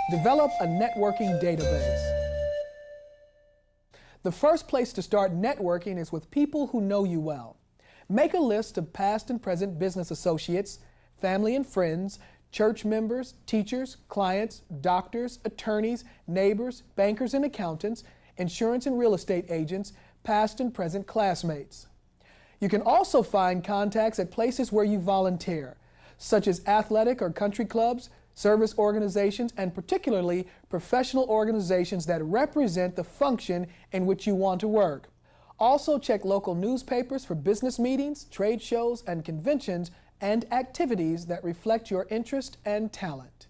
Develop a networking database. The first place to start networking is with people who know you well. Make a list of past and present business associates, family and friends, church members, teachers, clients, doctors, attorneys, neighbors, bankers and accountants, insurance and real estate agents, past and present classmates. You can also find contacts at places where you volunteer, such as athletic or country clubs, service organizations, and particularly professional organizations that represent the function in which you want to work. Also check local newspapers for business meetings, trade shows, and conventions and activities that reflect your interest and talent.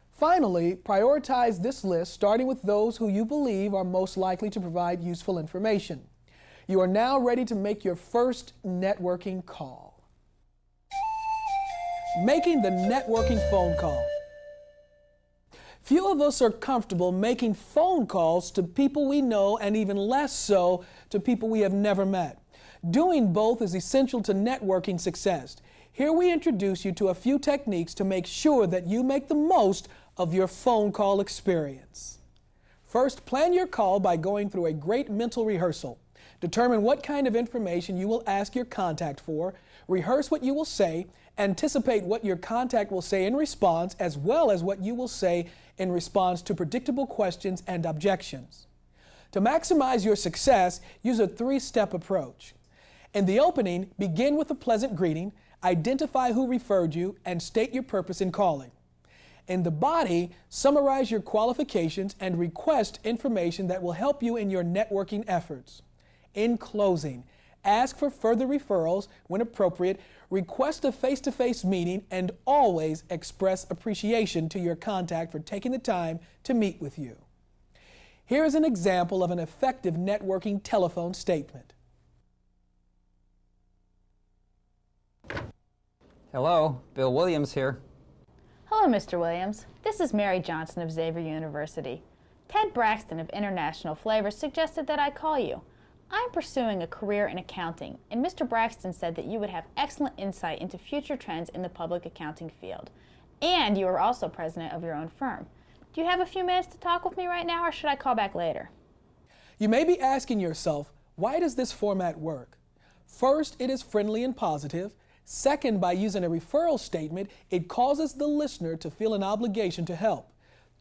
Finally, prioritize this list starting with those who you believe are most likely to provide useful information. You are now ready to make your first networking call. Making the networking phone call. Few of us are comfortable making phone calls to people we know, and even less so to people we have never met. Doing both is essential to networking success. Here we introduce you to a few techniques to make sure that you make the most of your phone call experience. First, plan your call by going through a great mental rehearsal. Determine what kind of information you will ask your contact for, rehearse what you will say, anticipate what your contact will say in response, as well as what you will say in response to predictable questions and objections. To maximize your success, use a three-step approach. In the opening, begin with a pleasant greeting, identify who referred you, and state your purpose in calling. In the body, summarize your qualifications and request information that will help you in your networking efforts. In closing, ask for further referrals when appropriate, request a face-to-face meeting, and always express appreciation to your contact for taking the time to meet with you. Here is an example of an effective networking telephone statement. Hello, Bill Williams here. Hello, Mr. Williams. This is Mary Johnson of Xavier University. Ted Braxton of International Flavors suggested that I call you. I'm pursuing a career in accounting, and Mr. Braxton said that you would have excellent insight into future trends in the public accounting field. And you are also president of your own firm. Do you have a few minutes to talk with me right now, or should I call back later? You may be asking yourself, why does this format work? First, it is friendly and positive. Second, by using a referral statement, it causes the listener to feel an obligation to help.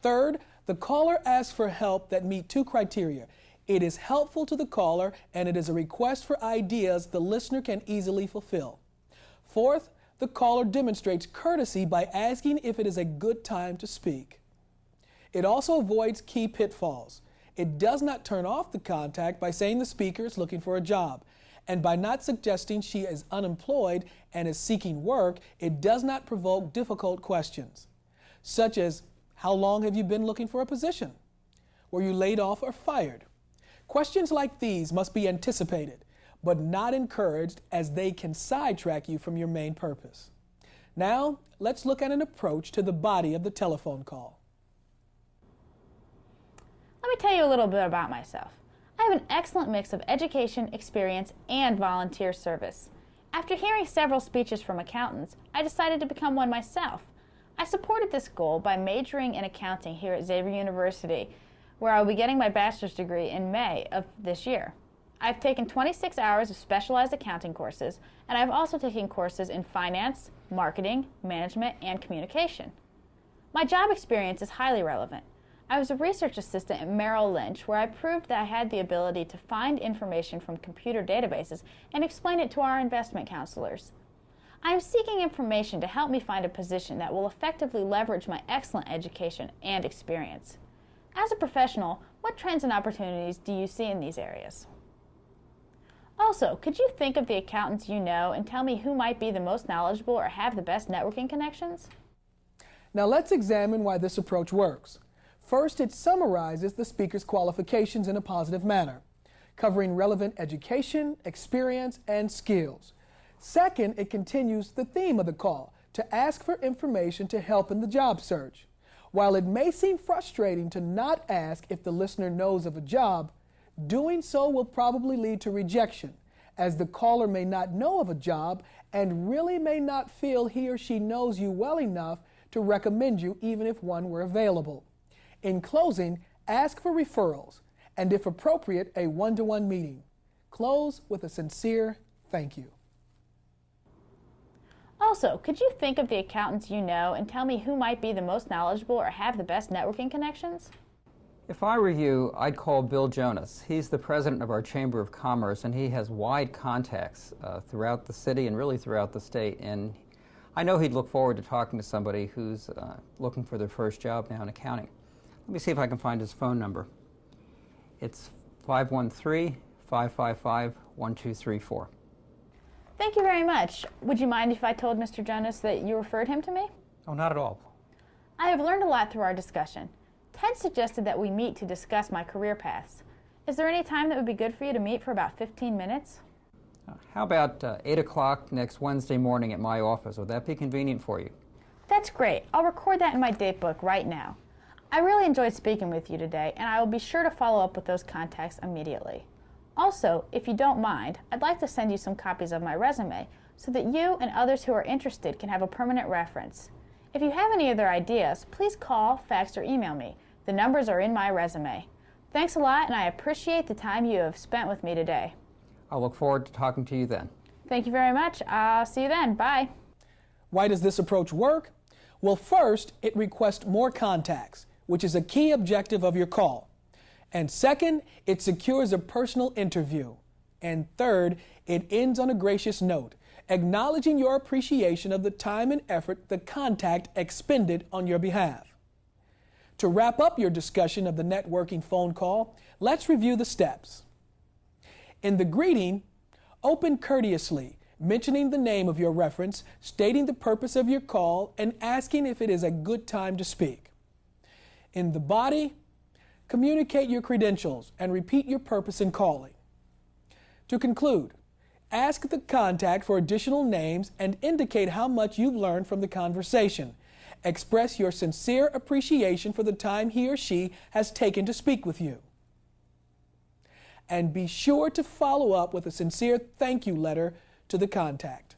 Third, the caller asks for help that meet two criteria. It is helpful to the caller, and it is a request for ideas the listener can easily fulfill. Fourth, the caller demonstrates courtesy by asking if it is a good time to speak. It also avoids key pitfalls. It does not turn off the contact by saying the speaker is looking for a job. And by not suggesting she is unemployed and is seeking work, it does not provoke difficult questions, such as, how long have you been looking for a position? Were you laid off or fired? Questions like these must be anticipated, but not encouraged, as they can sidetrack you from your main purpose. Now, let's look at an approach to the body of the telephone call. Let me tell you a little bit about myself. I have an excellent mix of education, experience, and volunteer service. After hearing several speeches from accountants, I decided to become one myself. I supported this goal by majoring in accounting here at Xavier University, where I will be getting my bachelor's degree in May of this year. I've taken 26 hours of specialized accounting courses, and I've also taken courses in finance, marketing, management, and communication. My job experience is highly relevant. I was a research assistant at Merrill Lynch, where I proved that I had the ability to find information from computer databases and explain it to our investment counselors. I am seeking information to help me find a position that will effectively leverage my excellent education and experience. As a professional, what trends and opportunities do you see in these areas? Also, could you think of the accountants you know and tell me who might be the most knowledgeable or have the best networking connections? Now let's examine why this approach works. First, it summarizes the speaker's qualifications in a positive manner, covering relevant education, experience, and skills. Second, it continues the theme of the call, to ask for information to help in the job search. While it may seem frustrating to not ask if the listener knows of a job, doing so will probably lead to rejection, as the caller may not know of a job and really may not feel he or she knows you well enough to recommend you even if one were available. In closing, ask for referrals and, if appropriate, a one-to-one meeting. Close with a sincere thank you. Also, could you think of the accountants you know and tell me who might be the most knowledgeable or have the best networking connections? If I were you, I'd call Bill Jonas. He's the president of our Chamber of Commerce, and he has wide contacts throughout the city and really throughout the state. And I know he'd look forward to talking to somebody who's looking for their first job now in accounting. Let me see if I can find his phone number. It's 513-555-1234. Thank you very much. Would you mind if I told Mr. Jonas that you referred him to me? Oh, not at all. I have learned a lot through our discussion. Ted suggested that we meet to discuss my career paths. Is there any time that would be good for you to meet for about 15 minutes? How about 8 o'clock next Wednesday morning at my office? Would that be convenient for you? That's great. I'll record that in my date book right now. I really enjoyed speaking with you today, and I will be sure to follow up with those contacts immediately. Also, if you don't mind, I'd like to send you some copies of my resume so that you and others who are interested can have a permanent reference. If you have any other ideas, please call, fax, or email me. The numbers are in my resume. Thanks a lot, and I appreciate the time you have spent with me today. I'll look forward to talking to you then. Thank you very much. I'll see you then. Bye. Why does this approach work? Well, first, it requests more contacts, which is a key objective of your call. And second, it secures a personal interview. And third, it ends on a gracious note, acknowledging your appreciation of the time and effort the contact expended on your behalf. To wrap up your discussion of the networking phone call, let's review the steps. In the greeting, open courteously, mentioning the name of your reference, stating the purpose of your call, and asking if it is a good time to speak. In the body, communicate your credentials and repeat your purpose in calling. To conclude, ask the contact for additional names and indicate how much you've learned from the conversation. Express your sincere appreciation for the time he or she has taken to speak with you. And be sure to follow up with a sincere thank you letter to the contact.